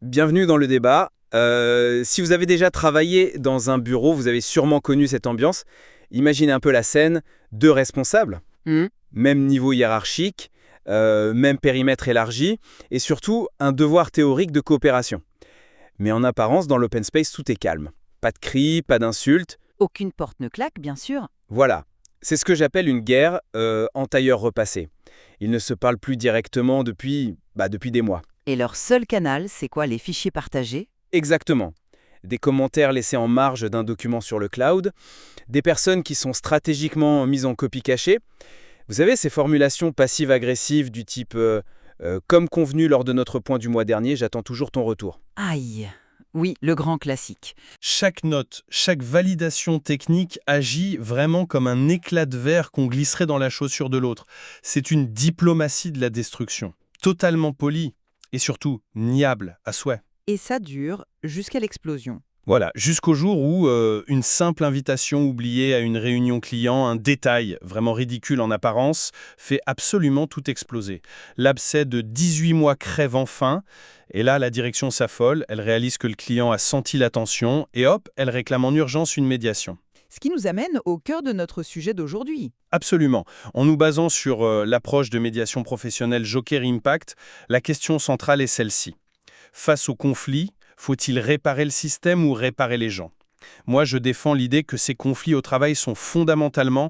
Bienvenue dans le débat. Si vous avez déjà travaillé dans un bureau, vous avez sûrement connu cette ambiance. Imaginez un peu la scène, deux responsables, Hmm. même niveau hiérarchique, même périmètre élargi, et surtout un devoir théorique de coopération. Mais en apparence, dans l'open space, tout est calme. Pas de cris, pas d'insultes. Aucune porte ne claque, bien sûr. Voilà. C'est ce que j'appelle une guerre en tailleur repassé. Ils ne se parlent plus directement depuis des mois. Et leur seul canal, c'est quoi, les fichiers partagés? Exactement. Des commentaires laissés en marge d'un document sur le cloud, des personnes qui sont stratégiquement mises en copie cachée. Vous savez, ces formulations passives-agressives du type comme convenu lors de notre point du mois dernier, j'attends toujours ton retour. Aïe. Oui, le grand classique. Chaque note, chaque validation technique agit vraiment comme un éclat de verre qu'on glisserait dans la chaussure de l'autre. C'est une diplomatie de la destruction, totalement polie et surtout niable à souhait. Et ça dure jusqu'à l'explosion. Voilà, jusqu'au jour où une simple invitation oubliée à une réunion client, un détail vraiment ridicule en apparence, fait absolument tout exploser. L'abcès de 18 mois crève enfin, et là la direction s'affole, elle réalise que le client a senti la tension, et hop, elle réclame en urgence une médiation. Ce qui nous amène au cœur de notre sujet d'aujourd'hui. Absolument. En nous basant sur l'approche de médiation professionnelle Joker Impact, la question centrale est celle-ci. Face au conflit, faut-il réparer le système ou réparer les gens? Moi, je défends l'idée que ces conflits au travail sont fondamentalement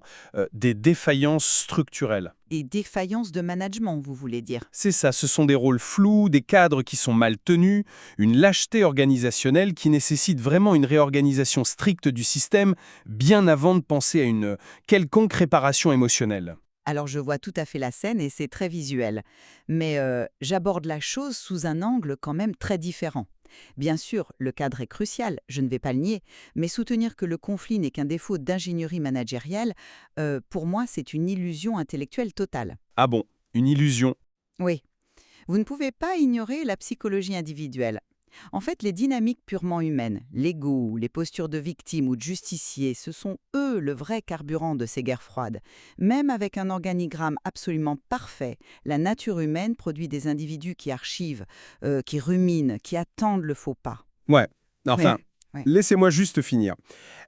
des défaillances structurelles. Et défaillance de management, vous voulez dire? C'est ça, ce sont des rôles flous, des cadres qui sont mal tenus, une lâcheté organisationnelle qui nécessite vraiment une réorganisation stricte du système bien avant de penser à une quelconque réparation émotionnelle. Alors je vois tout à fait la scène et c'est très visuel. Mais j'aborde la chose sous un angle quand même très différent. Bien sûr, le cadre est crucial, je ne vais pas le nier, mais soutenir que le conflit n'est qu'un défaut d'ingénierie managériale, pour moi, c'est une illusion intellectuelle totale. Ah bon, une illusion. Oui, vous ne pouvez pas ignorer la psychologie individuelle. En fait, les dynamiques purement humaines, l'ego, les postures de victime ou de justicier, ce sont eux le vrai carburant de ces guerres froides. Même avec un organigramme absolument parfait, la nature humaine produit des individus qui archivent, qui ruminent, qui attendent le faux pas. Ouais, enfin, Ouais. laissez-moi juste finir.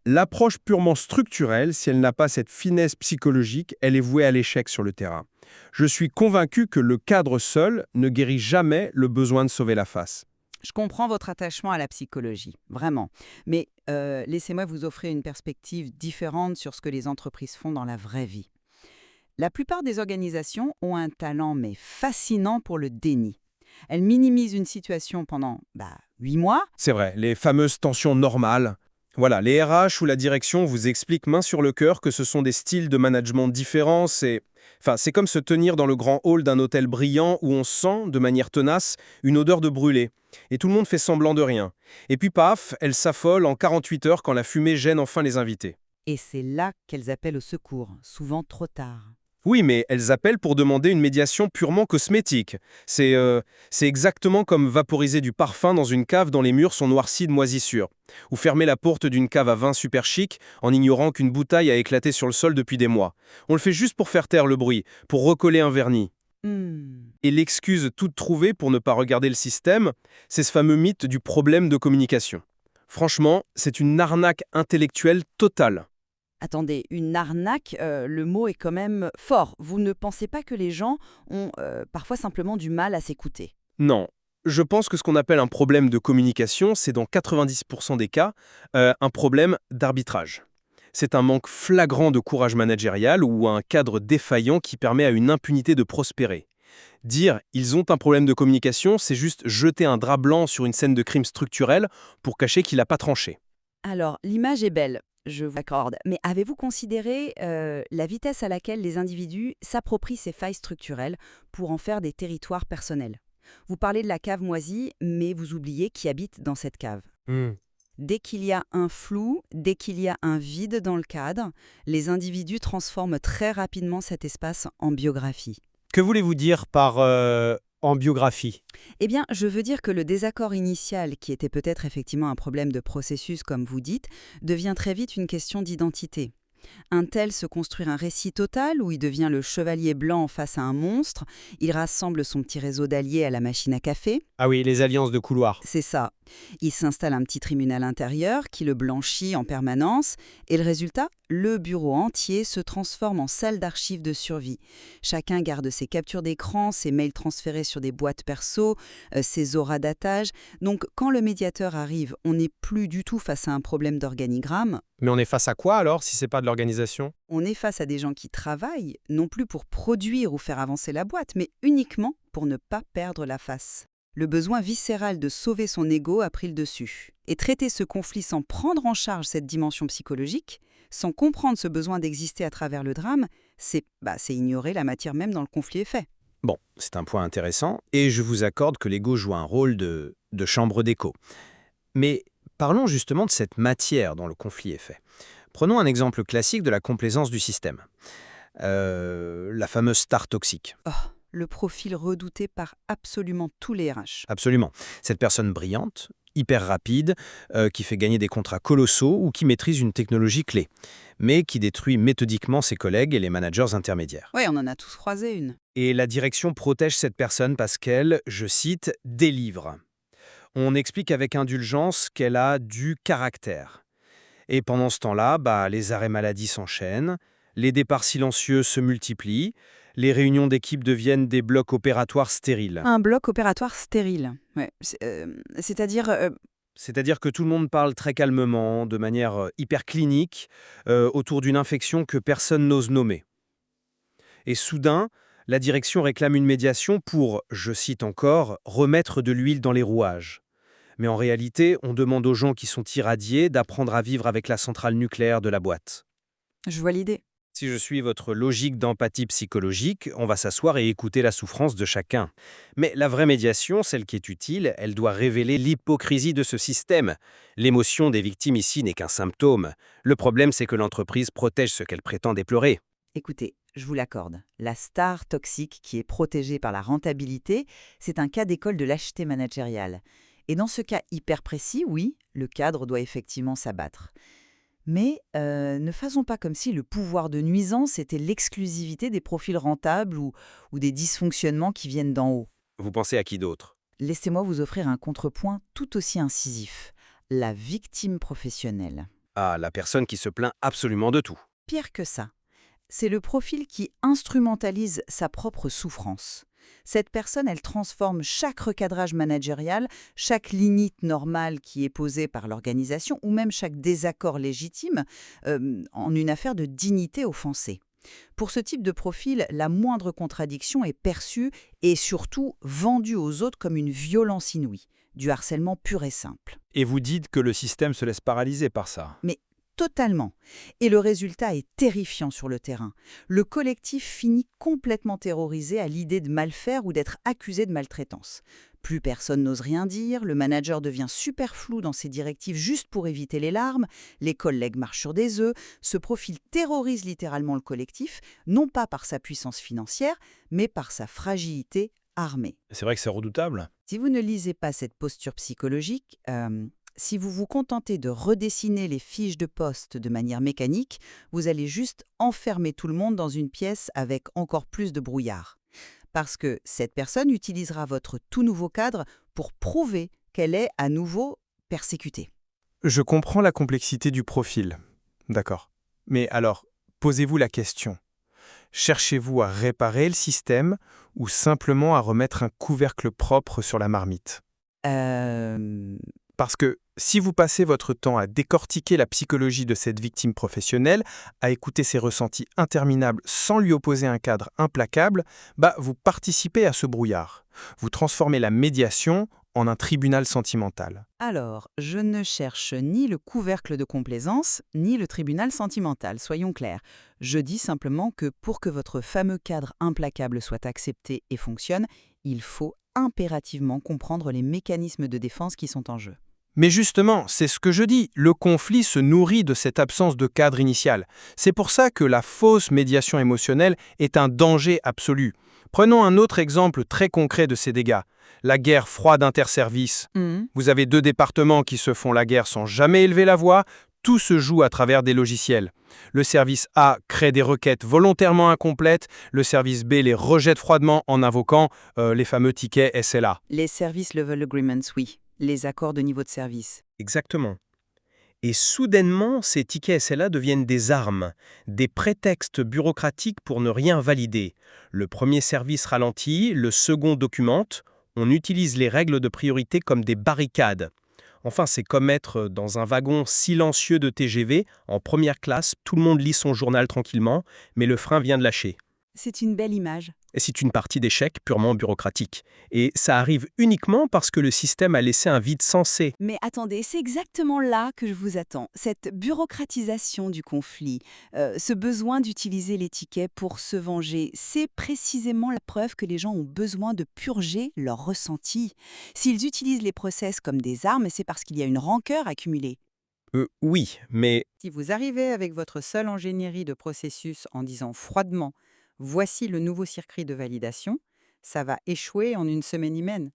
L'approche purement structurelle, si elle n'a pas cette finesse psychologique, elle est vouée à l'échec sur le terrain. Je suis convaincu que le cadre seul ne guérit jamais le besoin de sauver la face. Je comprends votre attachement à la psychologie, vraiment. Mais laissez-moi vous offrir une perspective différente sur ce que les entreprises font dans la vraie vie. La plupart des organisations ont un talent mais fascinant pour le déni. Elles minimisent une situation pendant 8 mois. C'est vrai, les fameuses tensions normales. Voilà, les RH ou la direction vous expliquent main sur le cœur que ce sont des styles de management différents. C'est comme se tenir dans le grand hall d'un hôtel brillant où on sent, de manière tenace, une odeur de brûlé. Et tout le monde fait semblant de rien. Et puis paf, elles s'affolent en 48 heures quand la fumée gêne enfin les invités. Et c'est là qu'elles appellent au secours, souvent trop tard. Oui, mais elles appellent pour demander une médiation purement cosmétique. C'est exactement comme vaporiser du parfum dans une cave dont les murs sont noircis de moisissures. Ou fermer la porte d'une cave à vin super chic en ignorant qu'une bouteille a éclaté sur le sol depuis des mois. On le fait juste pour faire taire le bruit, pour recoller un vernis. Et l'excuse toute trouvée pour ne pas regarder le système, c'est ce fameux mythe du problème de communication. Franchement, c'est une arnaque intellectuelle totale. Attendez, une arnaque, le mot est quand même fort. Vous ne pensez pas que les gens ont parfois simplement du mal à s'écouter? Non. Je pense que ce qu'on appelle un problème de communication, c'est dans 90% des cas, un problème d'arbitrage. C'est un manque flagrant de courage managérial ou un cadre défaillant qui permet à une impunité de prospérer. Dire « ils ont un problème de communication », c'est juste jeter un drap blanc sur une scène de crime structurel pour cacher qu'il n'a pas tranché. Alors, l'image est belle, je vous accorde. Mais avez-vous considéré la vitesse à laquelle les individus s'approprient ces failles structurelles pour en faire des territoires personnels? Vous parlez de la cave moisie, mais vous oubliez qui habite dans cette cave. Dès qu'il y a un flou, dès qu'il y a un vide dans le cadre, les individus transforment très rapidement cet espace en biographie. Que voulez-vous dire par en biographie? Eh bien, je veux dire que le désaccord initial, qui était peut-être effectivement un problème de processus, comme vous dites, devient très vite une question d'identité. Un tel se construit un récit total où il devient le chevalier blanc face à un monstre, il rassemble son petit réseau d'alliés à la machine à café. Ah oui, les alliances de couloir. C'est ça. Il s'installe un petit tribunal intérieur qui le blanchit en permanence et le résultat, le bureau entier se transforme en salle d'archives de survie. Chacun garde ses captures d'écran, ses mails transférés sur des boîtes perso, ses auras d'attache. Donc quand le médiateur arrive, on n'est plus du tout face à un problème d'organigramme. Mais on est face à quoi alors, si c'est pas de l'organisation? On est face à des gens qui travaillent, non plus pour produire ou faire avancer la boîte, mais uniquement pour ne pas perdre la face. Le besoin viscéral de sauver son ego a pris le dessus. Et traiter ce conflit sans prendre en charge cette dimension psychologique, sans comprendre ce besoin d'exister à travers le drame, c'est ignorer la matière même dans le conflit est fait. Bon, c'est un point intéressant, et je vous accorde que l'ego joue un rôle de chambre d'écho. Mais parlons justement de cette matière dont le conflit est fait. Prenons un exemple classique de la complaisance du système. La fameuse star toxique. Oh, le profil redouté par absolument tous les RH. Absolument. Cette personne brillante, hyper rapide, qui fait gagner des contrats colossaux ou qui maîtrise une technologie clé, mais qui détruit méthodiquement ses collègues et les managers intermédiaires. Ouais, on en a tous croisé une. Et la direction protège cette personne parce qu'elle, je cite, délivre. On explique avec indulgence qu'elle a du caractère. Et pendant ce temps-là, les arrêts maladie s'enchaînent, les départs silencieux se multiplient, les réunions d'équipe deviennent des blocs opératoires stériles. Un bloc opératoire stérile. Ouais, c'est-à-dire... C'est-à-dire que tout le monde parle très calmement, de manière hyper clinique, autour d'une infection que personne n'ose nommer. Et soudain, la direction réclame une médiation pour, je cite encore, remettre de l'huile dans les rouages. Mais en réalité, on demande aux gens qui sont irradiés d'apprendre à vivre avec la centrale nucléaire de la boîte. Je vois l'idée. Si je suis votre logique d'empathie psychologique, on va s'asseoir et écouter la souffrance de chacun. Mais la vraie médiation, celle qui est utile, elle doit révéler l'hypocrisie de ce système. L'émotion des victimes ici n'est qu'un symptôme. Le problème, c'est que l'entreprise protège ce qu'elle prétend déplorer. Écoutez, je vous l'accorde. La star toxique qui est protégée par la rentabilité, c'est un cas d'école de lâcheté managériale. Et dans ce cas hyper précis, oui, le cadre doit effectivement s'abattre. Mais ne faisons pas comme si le pouvoir de nuisance était l'exclusivité des profils rentables ou des dysfonctionnements qui viennent d'en haut. Vous pensez à qui d'autre? Laissez-moi vous offrir un contrepoint tout aussi incisif. La victime professionnelle. Ah, la personne qui se plaint absolument de tout. Pire que ça, c'est le profil qui instrumentalise sa propre souffrance. Cette personne, elle transforme chaque recadrage managérial, chaque limite normale qui est posée par l'organisation ou même chaque désaccord légitime en une affaire de dignité offensée. Pour ce type de profil, la moindre contradiction est perçue et surtout vendue aux autres comme une violence inouïe, du harcèlement pur et simple. Et vous dites que le système se laisse paralyser par ça. Mais totalement. Et le résultat est terrifiant sur le terrain. Le collectif finit complètement terrorisé à l'idée de mal faire ou d'être accusé de maltraitance. Plus personne n'ose rien dire, le manager devient super flou dans ses directives juste pour éviter les larmes, les collègues marchent sur des œufs, ce profil terrorise littéralement le collectif, non pas par sa puissance financière, mais par sa fragilité armée. C'est vrai que c'est redoutable. Si vous ne lisez pas cette posture psychologique, si vous vous contentez de redessiner les fiches de poste de manière mécanique, vous allez juste enfermer tout le monde dans une pièce avec encore plus de brouillard. Parce que cette personne utilisera votre tout nouveau cadre pour prouver qu'elle est à nouveau persécutée. Je comprends la complexité du profil. D'accord. Mais alors, posez-vous la question. Cherchez-vous à réparer le système ou simplement à remettre un couvercle propre sur la marmite ? Parce que si vous passez votre temps à décortiquer la psychologie de cette victime professionnelle, à écouter ses ressentis interminables sans lui opposer un cadre implacable, vous participez à ce brouillard. Vous transformez la médiation en un tribunal sentimental. Alors, je ne cherche ni le couvercle de complaisance, ni le tribunal sentimental, soyons clairs. Je dis simplement que pour que votre fameux cadre implacable soit accepté et fonctionne, il faut impérativement comprendre les mécanismes de défense qui sont en jeu. Mais justement, c'est ce que je dis, le conflit se nourrit de cette absence de cadre initial. C'est pour ça que la fausse médiation émotionnelle est un danger absolu. Prenons un autre exemple très concret de ces dégâts. La guerre froide interservices. Vous avez deux départements qui se font la guerre sans jamais élever la voix, Tout se joue à travers des logiciels. Le service A crée des requêtes volontairement incomplètes, le service B les rejette froidement en invoquant les fameux tickets SLA. Les Service Level Agreements, oui. Les accords de niveau de service. Exactement. Et soudainement, ces tickets SLA deviennent des armes, des prétextes bureaucratiques pour ne rien valider. Le premier service ralentit, le second documente. On utilise les règles de priorité comme des barricades. Enfin, c'est comme être dans un wagon silencieux de TGV, en première classe, tout le monde lit son journal tranquillement, mais le frein vient de lâcher. C'est une belle image. Et c'est une partie d'échec purement bureaucratique. Et ça arrive uniquement parce que le système a laissé un vide sensé. Mais attendez, c'est exactement là que je vous attends. Cette bureaucratisation du conflit, ce besoin d'utiliser les tickets pour se venger, c'est précisément la preuve que les gens ont besoin de purger leurs ressentis. S'ils utilisent les process comme des armes, c'est parce qu'il y a une rancœur accumulée. Oui, mais Si vous arrivez avec votre seule ingénierie de processus en disant froidement « voici le nouveau circuit de validation », ça va échouer en une semaine humaine.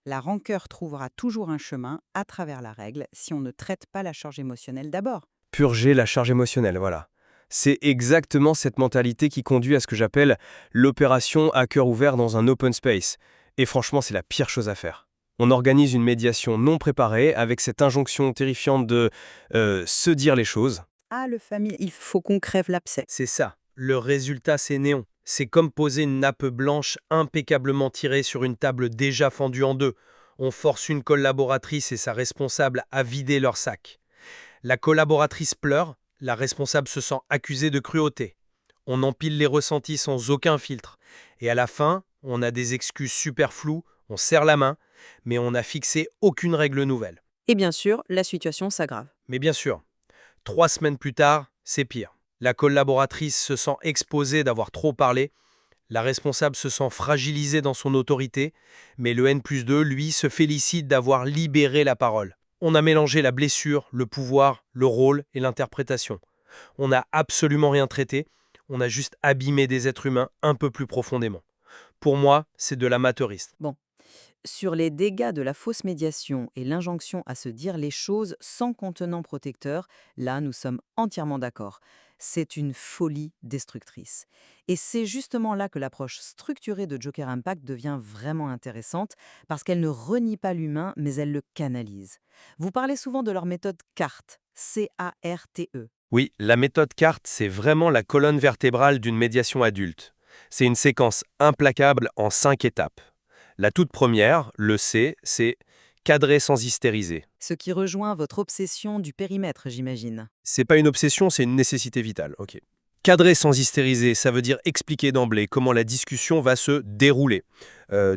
La rancœur trouvera toujours un chemin à travers la règle si on ne traite pas la charge émotionnelle d'abord. purger la charge émotionnelle, voilà. C'est exactement cette mentalité qui conduit à ce que j'appelle l'opération à cœur ouvert dans un open space. Et franchement, c'est la pire chose à faire. On organise une médiation non préparée avec cette injonction terrifiante de se dire les choses. Ah, le famille, il faut qu'on crève l'abcès. C'est ça. Le résultat, c'est néon. C'est comme poser une nappe blanche impeccablement tirée sur une table déjà fendue en deux. On force une collaboratrice et sa responsable à vider leur sac. La collaboratrice pleure, la responsable se sent accusée de cruauté. On empile les ressentis sans aucun filtre. Et à la fin, on a des excuses super floues, on serre la main, mais on n'a fixé aucune règle nouvelle. Et bien sûr, la situation s'aggrave. Mais bien sûr, 3 semaines plus tard, c'est pire. La collaboratrice se sent exposée d'avoir trop parlé, la responsable se sent fragilisée dans son autorité, mais le N+2, lui, se félicite d'avoir libéré la parole. On a mélangé la blessure, le pouvoir, le rôle et l'interprétation. On n'a absolument rien traité, on a juste abîmé des êtres humains un peu plus profondément. Pour moi, c'est de l'amateurisme. Sur les dégâts de la fausse médiation et l'injonction à se dire les choses sans contenant protecteur, là, nous sommes entièrement d'accord. C'est une folie destructrice. Et c'est justement là que l'approche structurée de Joker Impact devient vraiment intéressante, parce qu'elle ne renie pas l'humain, mais elle le canalise. Vous parlez souvent de leur méthode CART, C-A-R-T-E. Oui, la méthode CART, c'est vraiment la colonne vertébrale d'une médiation adulte. C'est une séquence implacable en 5 étapes. La toute première, le C, c'est cadrer sans hystériser. Ce qui rejoint votre obsession du périmètre, j'imagine. C'est pas une obsession, c'est une nécessité vitale. Ok. Cadrer sans hystériser, ça veut dire expliquer d'emblée comment la discussion va se dérouler.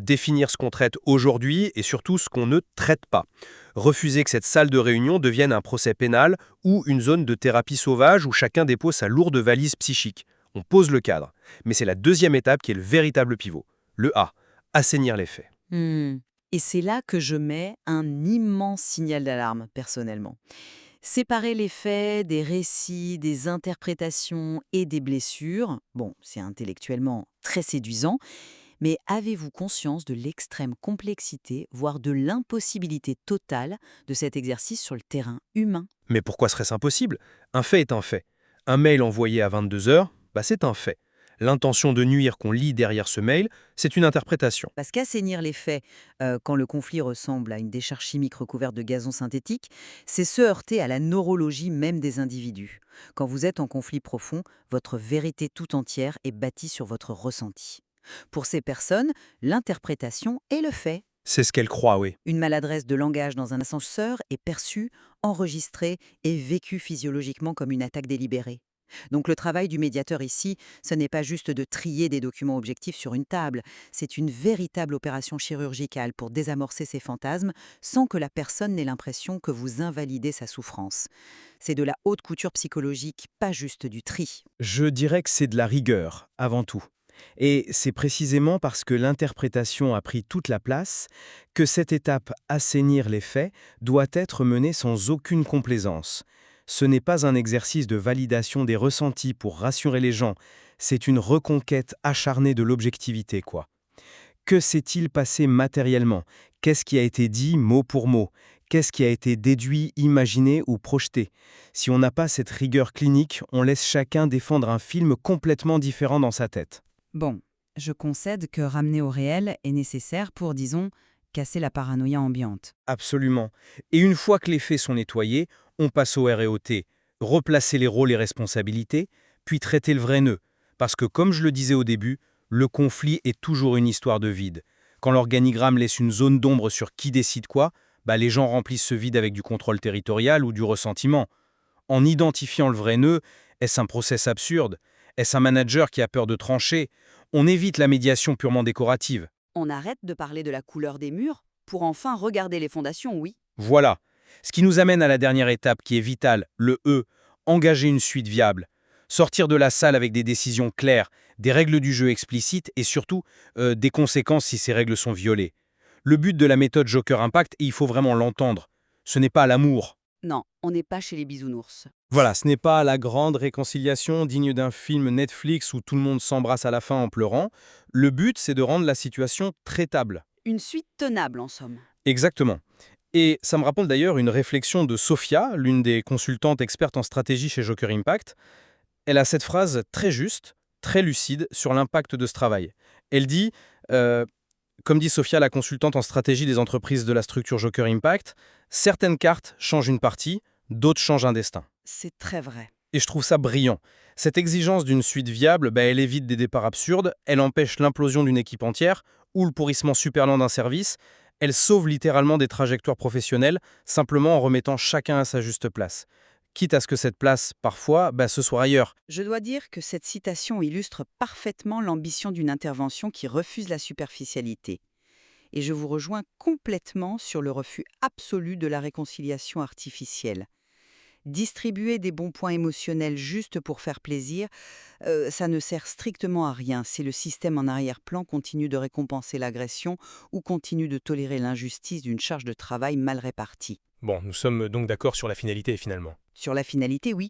Définir ce qu'on traite aujourd'hui et surtout ce qu'on ne traite pas. Refuser que cette salle de réunion devienne un procès pénal ou une zone de thérapie sauvage où chacun dépose sa lourde valise psychique. On pose le cadre. Mais c'est la deuxième étape qui est le véritable pivot. Le A, assainir les faits. Et c'est là que je mets un immense signal d'alarme, personnellement. Séparer les faits, des récits, des interprétations et des blessures, bon, c'est intellectuellement très séduisant, mais avez-vous conscience de l'extrême complexité, voire de l'impossibilité totale de cet exercice sur le terrain humain? Mais pourquoi serait-ce impossible? Un fait est un fait. Un mail envoyé à 22h, c'est un fait. L'intention de nuire qu'on lit derrière ce mail, c'est une interprétation. Parce qu'assainir les faits, quand le conflit ressemble à une décharge chimique recouverte de gazon synthétique, c'est se heurter à la neurologie même des individus. Quand vous êtes en conflit profond, votre vérité tout entière est bâtie sur votre ressenti. Pour ces personnes, l'interprétation est le fait. C'est ce qu'elle croit, oui. Une maladresse de langage dans un ascenseur est perçue, enregistrée et vécue physiologiquement comme une attaque délibérée. Donc le travail du médiateur ici, ce n'est pas juste de trier des documents objectifs sur une table, c'est une véritable opération chirurgicale pour désamorcer ces fantasmes sans que la personne n'ait l'impression que vous invalidez sa souffrance. C'est de la haute couture psychologique, pas juste du tri. Je dirais que c'est de la rigueur, avant tout. Et c'est précisément parce que l'interprétation a pris toute la place que cette étape assainir les faits doit être menée sans aucune complaisance. Ce n'est pas un exercice de validation des ressentis pour rassurer les gens, c'est une reconquête acharnée de l'objectivité, quoi. Que s'est-il passé matériellement? Qu'est-ce qui a été dit mot pour mot? Qu'est-ce qui a été déduit, imaginé ou projeté? Si on n'a pas cette rigueur clinique, on laisse chacun défendre un film complètement différent dans sa tête. Bon, je concède que ramener au réel est nécessaire pour, disons, casser la paranoïa ambiante. Absolument. Et une fois que les faits sont nettoyés, on passe au R&OT, replacer les rôles et responsabilités, puis traiter le vrai nœud. Parce que, comme je le disais au début, le conflit est toujours une histoire de vide. Quand l'organigramme laisse une zone d'ombre sur qui décide quoi, les gens remplissent ce vide avec du contrôle territorial ou du ressentiment. En identifiant le vrai nœud, est-ce un process absurde? Est-ce un manager qui a peur de trancher? On évite la médiation purement décorative. On arrête de parler de la couleur des murs pour enfin regarder les fondations, oui. Voilà. Ce qui nous amène à la dernière étape qui est vitale, le E, engager une suite viable. Sortir de la salle avec des décisions claires, des règles du jeu explicites et surtout des conséquences si ces règles sont violées. Le but de la méthode Joker Impact, et il faut vraiment l'entendre, ce n'est pas l'amour. Non, on n'est pas chez les bisounours. Voilà, ce n'est pas la grande réconciliation digne d'un film Netflix où tout le monde s'embrasse à la fin en pleurant. Le but, c'est de rendre la situation traitable. Une suite tenable, en somme. Exactement. Et ça me rappelle d'ailleurs une réflexion de Sophia, l'une des consultantes expertes en stratégie chez Joker Impact. Elle a cette phrase très juste, très lucide sur l'impact de ce travail. Elle dit, comme dit Sophia, la consultante en stratégie des entreprises de la structure Joker Impact, certaines cartes changent une partie, d'autres changent un destin. C'est très vrai. Et je trouve ça brillant. Cette exigence d'une suite viable, elle évite des départs absurdes, elle empêche l'implosion d'une équipe entière ou le pourrissement super lent d'un service, elle sauve littéralement des trajectoires professionnelles simplement en remettant chacun à sa juste place. Quitte à ce que cette place, parfois, ce soit ailleurs. Je dois dire que cette citation illustre parfaitement l'ambition d'une intervention qui refuse la superficialité. Et je vous rejoins complètement sur le refus absolu de la réconciliation artificielle. Distribuer des bons points émotionnels juste pour faire plaisir, ça ne sert strictement à rien si le système en arrière-plan continue de récompenser l'agression ou continue de tolérer l'injustice d'une charge de travail mal répartie. Bon, nous sommes donc d'accord sur la finalité finalement. Sur la finalité, oui.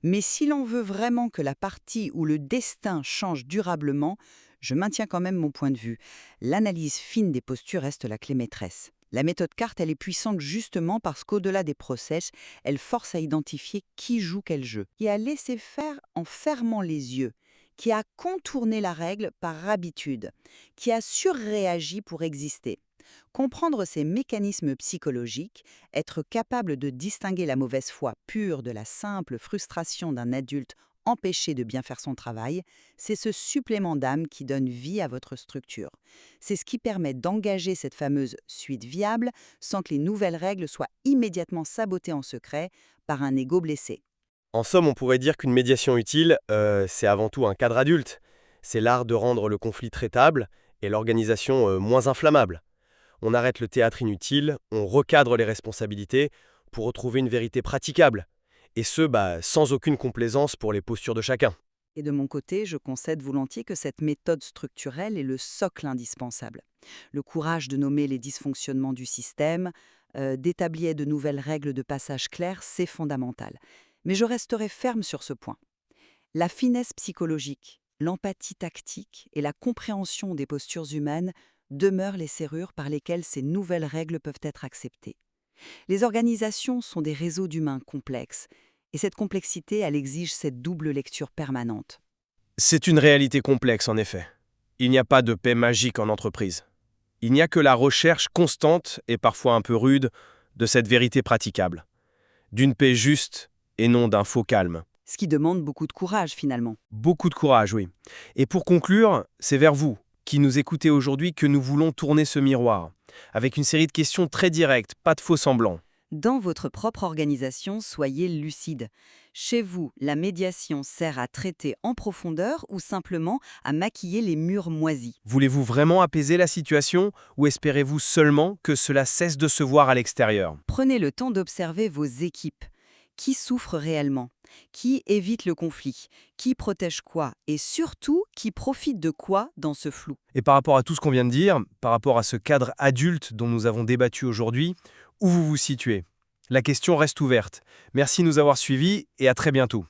Mais si l'on veut vraiment que la partie ou le destin change durablement, je maintiens quand même mon point de vue. L'analyse fine des postures reste la clé maîtresse. La méthode CART, elle est puissante justement parce qu'au-delà des process, elle force à identifier qui joue quel jeu, qui a laissé faire en fermant les yeux, qui a contourné la règle par habitude, qui a surréagi pour exister. Comprendre ces mécanismes psychologiques, être capable de distinguer la mauvaise foi pure de la simple frustration d'un adulte empêché de bien faire son travail, c'est ce supplément d'âme qui donne vie à votre structure. C'est ce qui permet d'engager cette fameuse suite viable sans que les nouvelles règles soient immédiatement sabotées en secret par un ego blessé. En somme, on pourrait dire qu'une médiation utile, c'est avant tout un cadre adulte. C'est l'art de rendre le conflit traitable et l'organisation moins inflammable. On arrête le théâtre inutile, on recadre les responsabilités pour retrouver une vérité praticable. Et ce, sans aucune complaisance pour les postures de chacun. Et de mon côté, je concède volontiers que cette méthode structurelle est le socle indispensable. Le courage de nommer les dysfonctionnements du système, d'établir de nouvelles règles de passage claires, c'est fondamental. Mais je resterai ferme sur ce point. La finesse psychologique, l'empathie tactique et la compréhension des postures humaines demeurent les serrures par lesquelles ces nouvelles règles peuvent être acceptées. Les organisations sont des réseaux d'humains complexes, et cette complexité, elle exige cette double lecture permanente. C'est une réalité complexe, en effet. Il n'y a pas de paix magique en entreprise. Il n'y a que la recherche constante, et parfois un peu rude, de cette vérité praticable. D'une paix juste et non d'un faux calme. Ce qui demande beaucoup de courage, finalement. Beaucoup de courage, oui. Et pour conclure, c'est vers vous, qui nous écoutez aujourd'hui, que nous voulons tourner ce miroir, avec une série de questions très directes, pas de faux semblants. Dans votre propre organisation, soyez lucide. Chez vous, la médiation sert à traiter en profondeur ou simplement à maquiller les murs moisis? Voulez-vous vraiment apaiser la situation ou espérez-vous seulement que cela cesse de se voir à l'extérieur? Prenez le temps d'observer vos équipes. Qui souffre réellement? Qui évite le conflit? Qui protège quoi? Et surtout, qui profite de quoi dans ce flou? Et par rapport à tout ce qu'on vient de dire, par rapport à ce cadre adulte dont nous avons débattu aujourd'hui, où vous vous situez? La question reste ouverte. Merci de nous avoir suivis et à très bientôt.